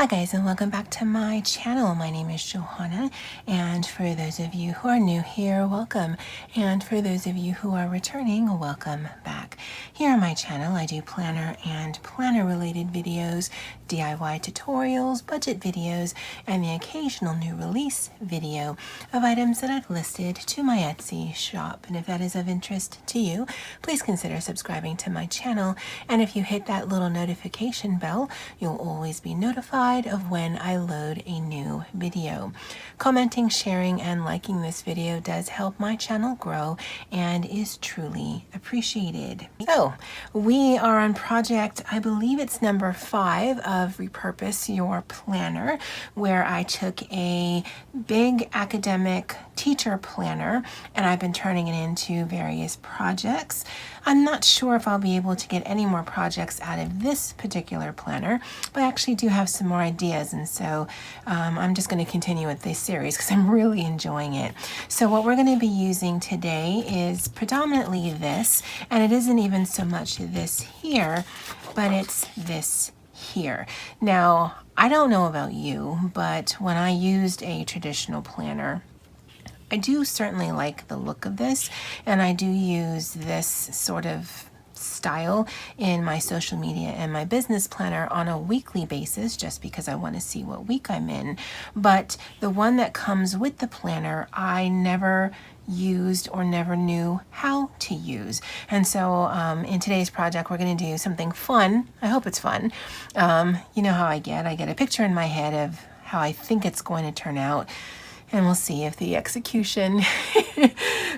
Hi guys, and welcome back to my channel. My name is Johanna, and for those of you who are new here, welcome. And for those of you who are returning, welcome back. Here on my channel, I do planner and planner related videos, DIY tutorials, budget videos, and the occasional new release video of items that I've listed to my Etsy shop. And if that is of interest to you, please consider subscribing to my channel. And if you hit that little notification bell, you'll always be notified of when I load a new video. Commenting, sharing, and liking this video does help my channel grow and is truly appreciated. So we are on project, I believe it's number 5 of Repurpose Your Planner, where I took a big academic teacher planner and I've been turning it into various projects. I'm not sure if I'll be able to get any more projects out of this particular planner, but I actually do have some more ideas, and so I'm just going to continue with this series because I'm really enjoying it. So what we're going to be using today is predominantly this, and it isn't even so much this here, but it's this here. Now, I don't know about you, but when I used a traditional planner, I do certainly like the look of this, and I do use this sort of style in my social media and my business planner on a weekly basis just because I want to see what week I'm in. But the one that comes with the planner, I never used or never knew how to use. And so in today's project, we're going to do something fun. I hope it's fun. You know how I get a picture in my head of how I think it's going to turn out, and we'll see if the execution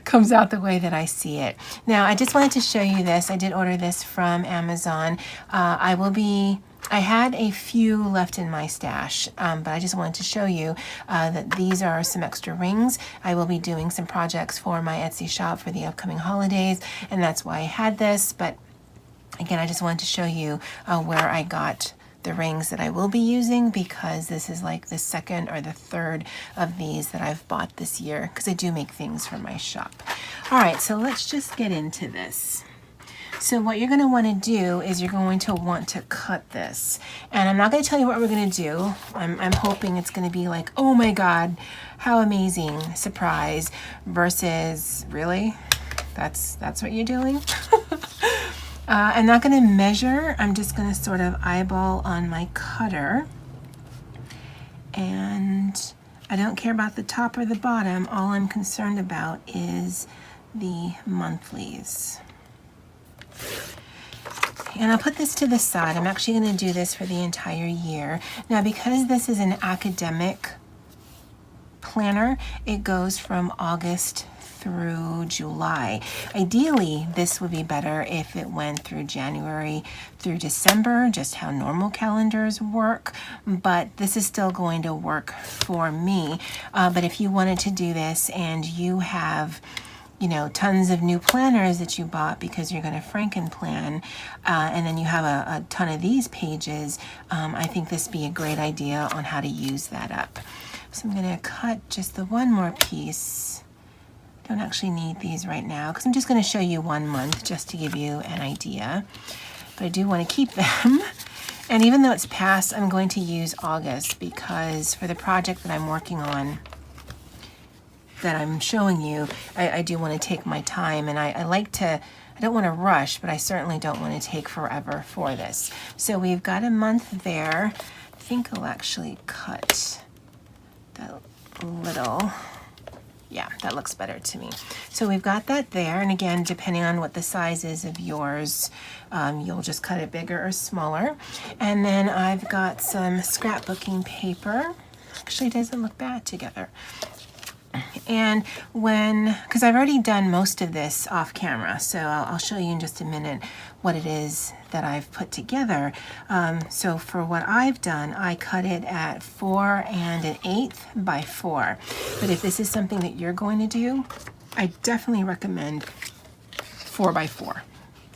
comes out the way that I see it. Now, I just wanted to show you this. I did order this from Amazon. I had a few left in my stash, but I just wanted to show you that these are some extra rings. I will be doing some projects for my Etsy shop for the upcoming holidays, and that's why I had this. But again, I just wanted to show you where I got the rings that I will be using, because this is like the second or the third of these that I've bought this year, because I do make things for my shop. All right, so let's just get into this. So what you're going to want to do is you're going to want to cut this. And I'm not going to tell you what we're going to do. I'm hoping it's going to be like, oh my God, how amazing, surprise, versus really? That's what you're doing? I'm not going to measure. I'm just going to sort of eyeball on my cutter. And I don't care about the top or the bottom. All I'm concerned about is the monthlies. And I'll put this to the side. I'm actually going to do this for the entire year. Now, because this is an academic planner, it goes from August through July. Ideally, this would be better if it went through January through December, just how normal calendars work, but this is still going to work for me. But if you wanted to do this and you have, you know, tons of new planners that you bought because you're going to Frankenplan, and then you have a ton of these pages, I think this would be a great idea on how to use that up. So I'm going to cut just the one more piece. Don't actually need these right now because I'm just going to show you 1 month just to give you an idea. But I do want to keep them. And even though it's past, I'm going to use August because for the project that I'm working on, that I'm showing you, I do want to take my time, and I like to, I don't want to rush, but I certainly don't want to take forever for this. So we've got a month there. I think I'll actually cut that little. Yeah, that looks better to me. So we've got that there, and again, depending on what the size is of yours, you'll just cut it bigger or smaller. And then I've got some scrapbooking paper. Actually, it doesn't look bad together. And because I've already done most of this off camera, so I'll show you in just a minute what it is that I've put together. So for what I've done, I cut it at 4 1/8 by 4. But if this is something that you're going to do, I definitely recommend 4 by 4.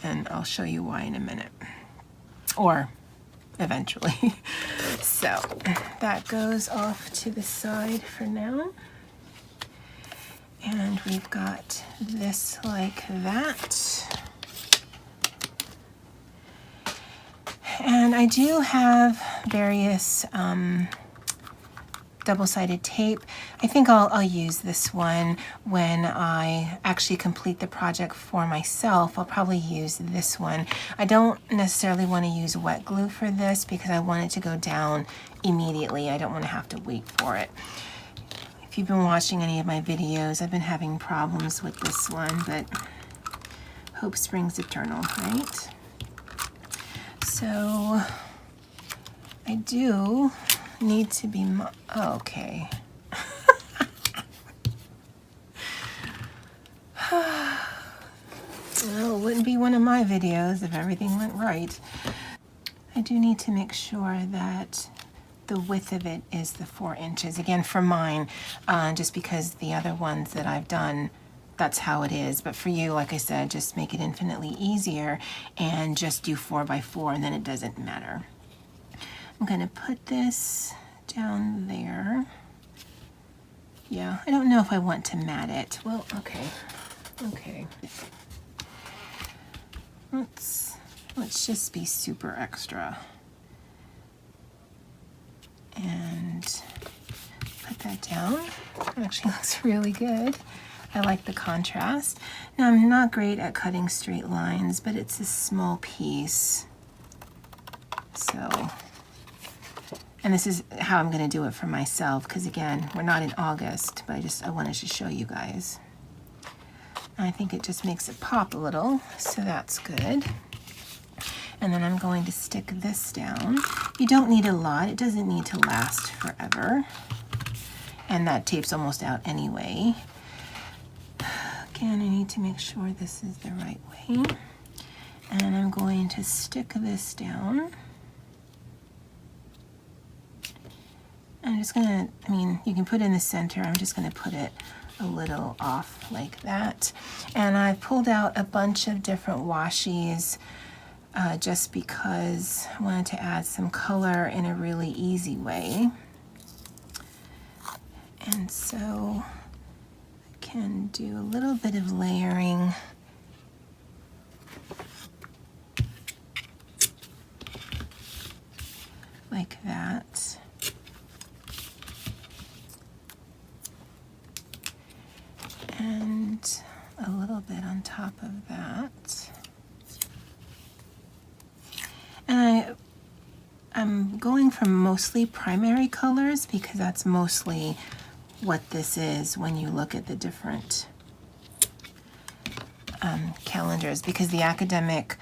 And I'll show you why in a minute. Or eventually. So that goes off to the side for now. And we've got this like that. And I do have various double-sided tape. I think I'll use this one when I actually complete the project for myself. I'll probably use this one. I don't necessarily want to use wet glue for this because I want it to go down immediately. I don't want to have to wait for it. If you've been watching any of my videos, I've been having problems with this one, but hope springs eternal, right? So I do need to be, okay. Well, it wouldn't be one of my videos if everything went right. I do need to make sure that the width of it is the 4 inches. Again, for mine, just because the other ones that I've done, that's how it is. But for you, like I said, just make it infinitely easier and just do 4 by 4 and then it doesn't matter. I'm going to put this down there. Yeah, I don't know if I want to mat it. Well, okay. Let's just be super extra. And put that down. It actually looks really good. I like the contrast. Now, I'm not great at cutting straight lines, but it's a small piece. So, and this is how I'm going to do it for myself, because again, we're not in August, but I wanted to show you guys. I think it just makes it pop a little, so that's good. And then I'm going to stick this down. You don't need a lot. It doesn't need to last forever. And that tape's almost out anyway. Again, I need to make sure this is the right way. And I'm going to stick this down. I'm just gonna, you can put it in the center. I'm just gonna put it a little off like that. And I pulled out a bunch of different washies just because I wanted to add some color in a really easy way. And so I can do a little bit of layering. Like that. And a little bit on top of that. And I'm going for mostly primary colors because that's mostly what this is when you look at the different calendars, because the academic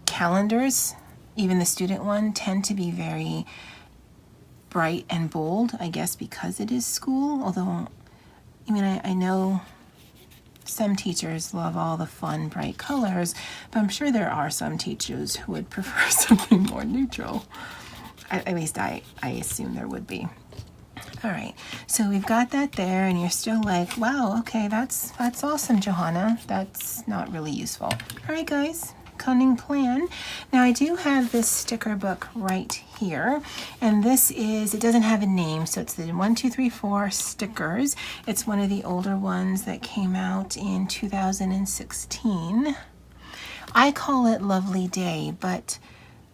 calendars, even the student one, tend to be very bright and bold, I guess because it is school, although I know some teachers love all the fun, bright colors, but I'm sure there are some teachers who would prefer something more neutral. At least I assume there would be. All right, so we've got that there, and you're still like, wow, okay, that's awesome, Johanna. That's not really useful. All right, guys. Cunning plan. Now I do have this sticker book right here, and this is, it doesn't have a name, so it's the 1, 2, 3, 4 stickers. It's one of the older ones that came out in 2016. I call it Lovely Day, but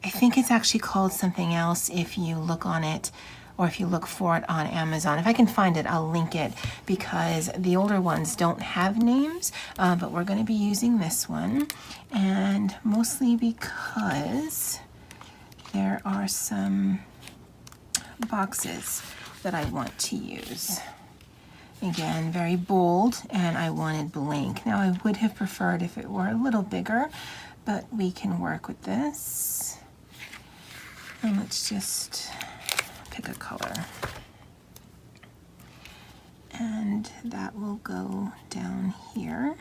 I think it's actually called something else if you look on it, or if you look for it on Amazon. If I can find it, I'll link it, because the older ones don't have names, but we're gonna be using this one, and mostly because there are some boxes that I want to use. Again, very bold, and I wanted blank. Now, I would have preferred if it were a little bigger, but we can work with this. And let's just pick a color. And that will go down here.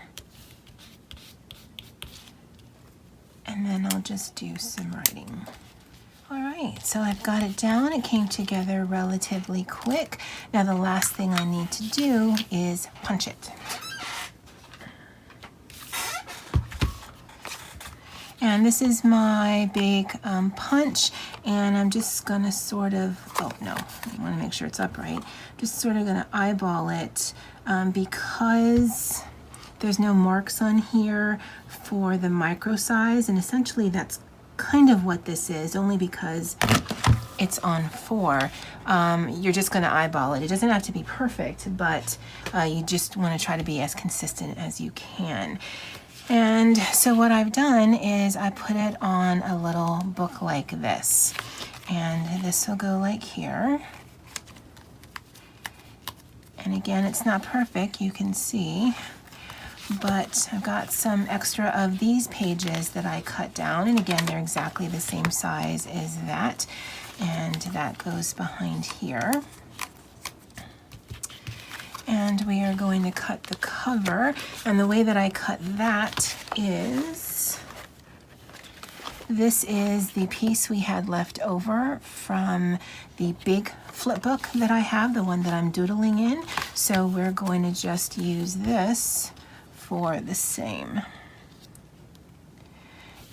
And then I'll just do some writing. All right, so I've got it down. It came together relatively quick. Now the last thing I need to do is punch it. And this is my big punch, and I'm just gonna sort of, oh no, I wanna make sure it's upright. Just sort of gonna eyeball it because there's no marks on here for the micro size, and essentially that's kind of what this is, only because it's on 4. You're just going to eyeball it. It doesn't have to be perfect, but you just want to try to be as consistent as you can. And so what I've done is I put it on a little book like this. And this will go like here. And again, it's not perfect, you can see, but I've got some extra of these pages that I cut down. And again, they're exactly the same size as that. And that goes behind here. And we are going to cut the cover. And the way that I cut that is, this is the piece we had left over from the big flip book that I have, the one that I'm doodling in. So we're going to just use this for the same.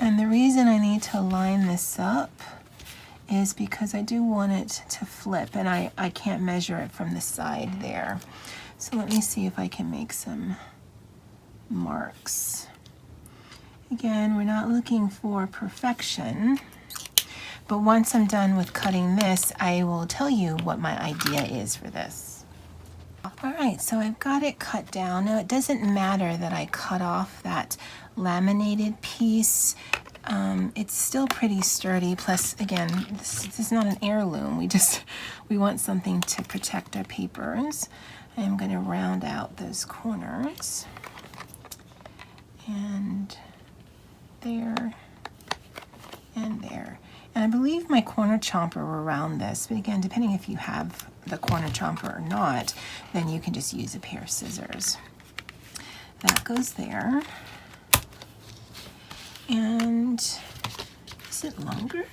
And the reason I need to line this up is because I do want it to flip, and I can't measure it from the side there. So let me see if I can make some marks. Again, we're not looking for perfection, but once I'm done with cutting this, I will tell you what my idea is for this. All right, so I've got it cut down. Now, it doesn't matter that I cut off that laminated piece. It's still pretty sturdy. Plus, again, this is not an heirloom. We want something to protect our papers. I'm going to round out those corners. And there and there. And I believe my corner chomper were around this, but again, depending if you have the corner chomper or not, then you can just use a pair of scissors. That goes there. And is it longer?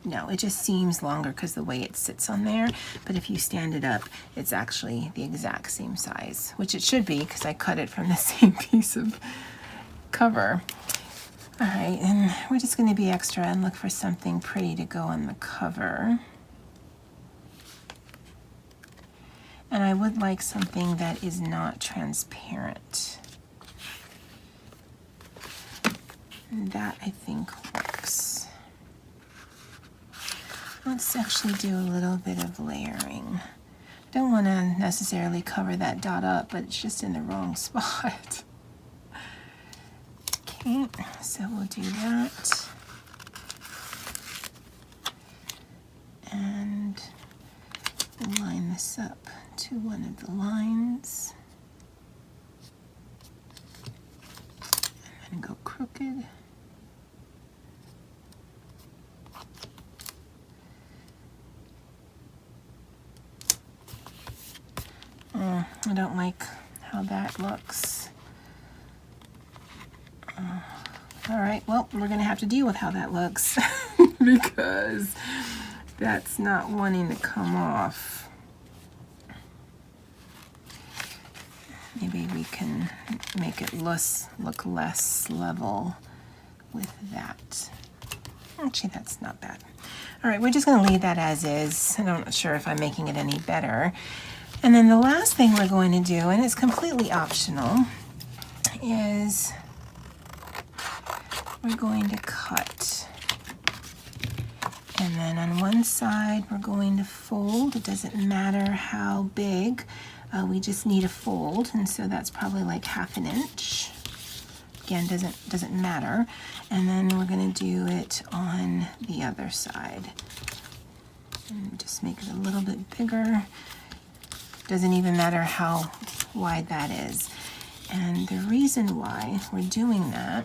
No, it just seems longer because the way it sits on there, but if you stand it up, it's actually the exact same size, which it should be because I cut it from the same piece of cover. All right, and we're just going to be extra and look for something pretty to go on the cover. And I would like something that is not transparent. And that, I think, works. Let's actually do a little bit of layering. I don't want to necessarily cover that dot up, but it's just in the wrong spot. Okay, so we'll do that. And we'll line this up to one of the lines. And then go crooked. I don't like how that looks. All right, well, we're going to have to deal with how that looks because that's not wanting to come off. Maybe we can make it look less level with that. Actually, that's not bad. All right, we're just going to leave that as is. I'm not sure if I'm making it any better. And then the last thing we're going to do, and it's completely optional, is we're going to cut. And then on one side, we're going to fold. It doesn't matter how big. We just need a fold, and so that's probably like 1/2 inch. Again, doesn't matter. And then we're going to do it on the other side. And just make it a little bit bigger. Doesn't even matter how wide that is. And the reason why we're doing that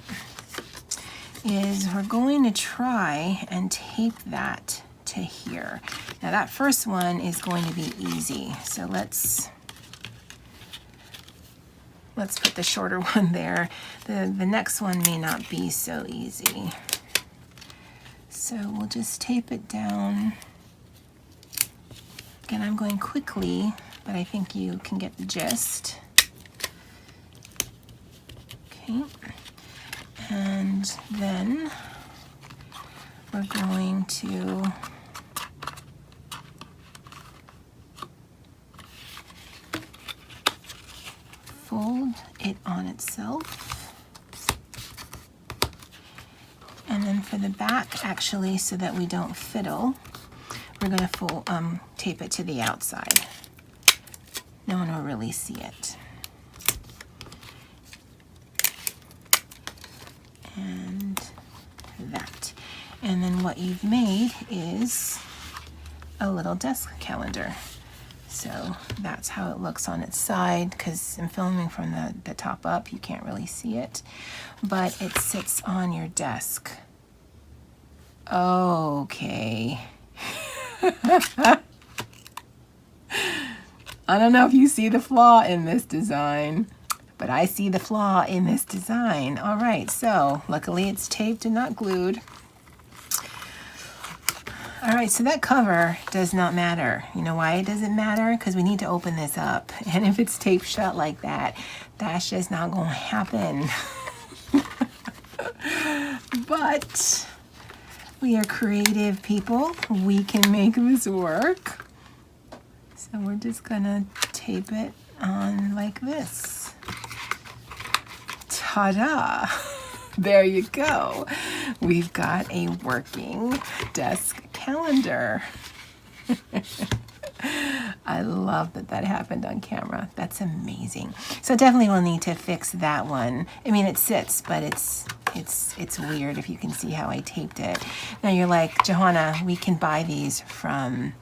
is we're going to try and tape that to here. Now that first one is going to be easy. So let's put the shorter one there. The next one may not be so easy. So we'll just tape it down. Again, I'm going quickly, but I think you can get the gist. Okay. And then we're going to fold it on itself. And then then for the back, actually, so that we don't fiddle, we're going to tape it to the outside. No one will really see it. And that. And then what you've made is a little desk calendar. So that's how it looks on its side, because I'm filming from the top up, you can't really see it, but it sits on your desk. Okay. I don't know if you see the flaw in this design, but I see the flaw in this design. All right, so luckily it's taped and not glued. All right, so that cover does not matter. You know why it doesn't matter? Because we need to open this up. And if it's taped shut like that, that's just not going to happen. But we are creative people. We can make this work. So we're just gonna tape it on like this. Ta-da! There you go. We've got a working desk calendar. I love that that happened on camera. That's amazing. So definitely we'll need to fix that one. I mean, it sits, but it's weird if you can see how I taped it. Now you're like, Johanna, we can buy these from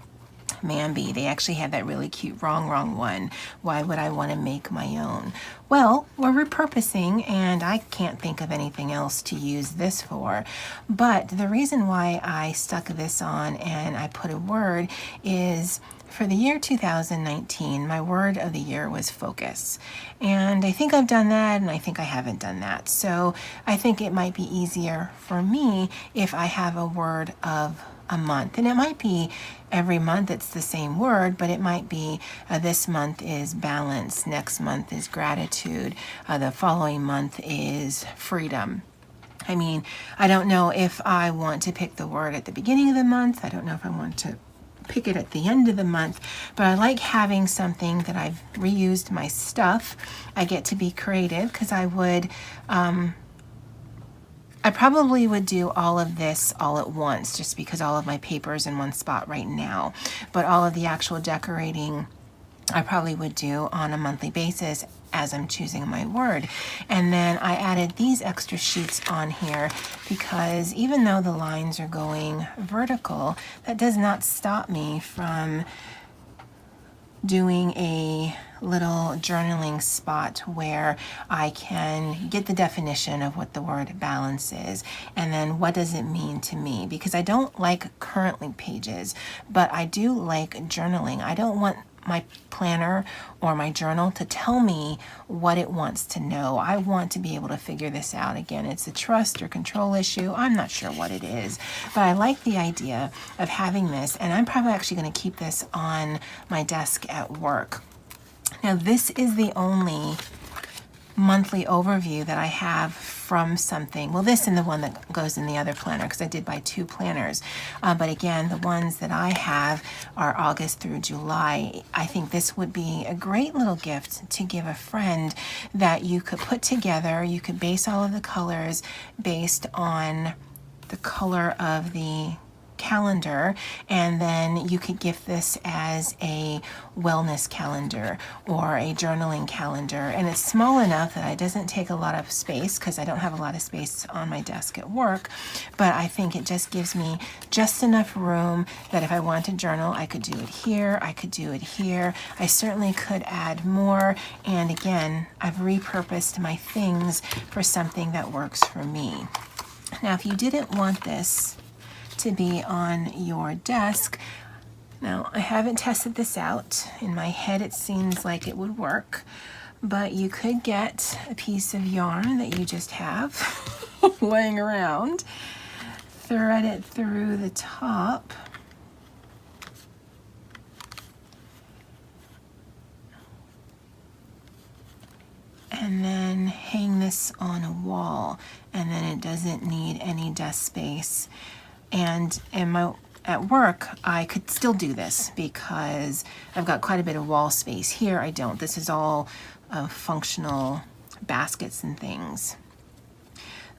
Mambi. They actually had that really cute wrong one. Why would I want to make my own? Well, we're repurposing, and I can't think of anything else to use this for. But the reason why I stuck this on and I put a word is for the year 2019, my word of the year was focus. And I think I've done that, and I think I haven't done that. So I think it might be easier for me if I have a word of a month. And it might be every month it's the same word, but it might be this month is balance, next month is gratitude, the following month is freedom. I mean, I don't know if I want to pick the word at the beginning of the month. I don't know if I want to pick it at the end of the month, but I like having something that I've reused my stuff. I get to be creative because I probably would do all of this all at once just because all of my paper is in one spot right now. But all of the actual decorating I probably would do on a monthly basis as I'm choosing my word. And then I added these extra sheets on here because even though the lines are going vertical, that does not stop me from doing a little journaling spot where I can get the definition of what the word balance is and then what does it mean to me, because I don't like currently pages, but I do like journaling. I don't want my planner or my journal to tell me what it wants to know. I want to be able to figure this out. Again, it's a trust or control issue. I'm not sure what it is, but I like the idea of having this, and I'm probably actually going to keep this on my desk at work. Now, this is the only monthly overview that I have from something. Well, this and the one that goes in the other planner, because I did buy 2 planners. But again, the ones that I have are August through July. I think this would be a great little gift to give a friend that you could put together. You could base all of the colors based on the color of the calendar, and then you could gift this as a wellness calendar or a journaling calendar. And it's small enough that it doesn't take a lot of space because I don't have a lot of space on my desk at work, but I think it just gives me just enough room that if I want to journal, I could do it here, I could do it here. I certainly could add more, and again, I've repurposed my things for something that works for me. Now, if you didn't want this to be on your desk, now I haven't tested this out. In my head it seems like it would work, but you could get a piece of yarn that you just have laying around, thread it through the top, and then hang this on a wall, and then it doesn't need any desk space. And at work, I could still do this because I've got quite a bit of wall space. Here, I don't. This is all functional baskets and things.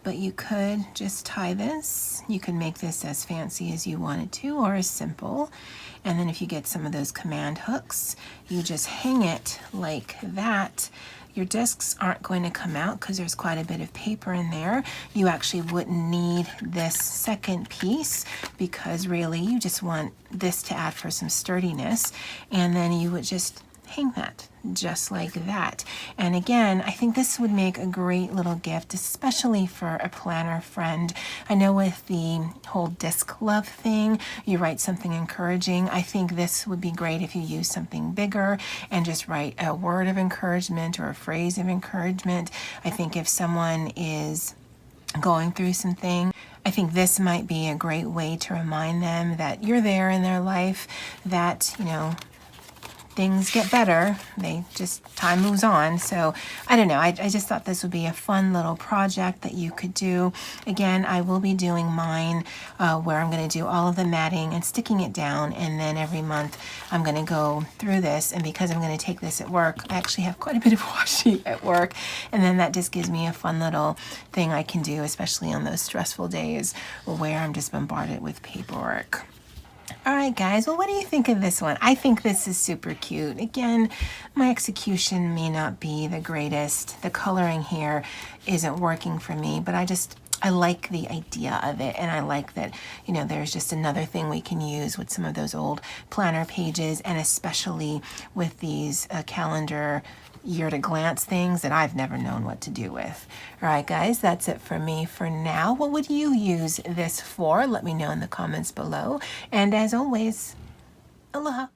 but you could just tie this. You can make this as fancy as you want it to, or as simple. And then if you get some of those command hooks, you just hang it like that. Your discs aren't going to come out because there's quite a bit of paper in there. You actually wouldn't need this second piece because really you just want this to add for some sturdiness. And then you would just hang that just like that. And again, I think this would make a great little gift, especially for a planner friend. I know with the whole disc love thing, you write something encouraging. I think this would be great if you use something bigger and just write a word of encouragement or a phrase of encouragement. I think if someone is going through something, I think this might be a great way to remind them that you're there in their life, that, you know, things get better. Time moves on. So I don't know. I just thought this would be a fun little project that you could do. Again, I will be doing mine where I'm going to do all of the matting and sticking it down. And then every month I'm going to go through this. And because I'm going to take this at work, I actually have quite a bit of washi at work. And then that just gives me a fun little thing I can do, especially on those stressful days where I'm just bombarded with paperwork. All right, guys, well, what do you think of this one? I think this is super cute. Again, my execution may not be the greatest. The coloring here isn't working for me, but I like the idea of it, and I like that, you know, there's just another thing we can use with some of those old planner pages, and especially with these calendar year-to-glance things that I've never known what to do with. All right, guys, that's it for me for now. What would you use this for? Let me know in the comments below. And as always, aloha.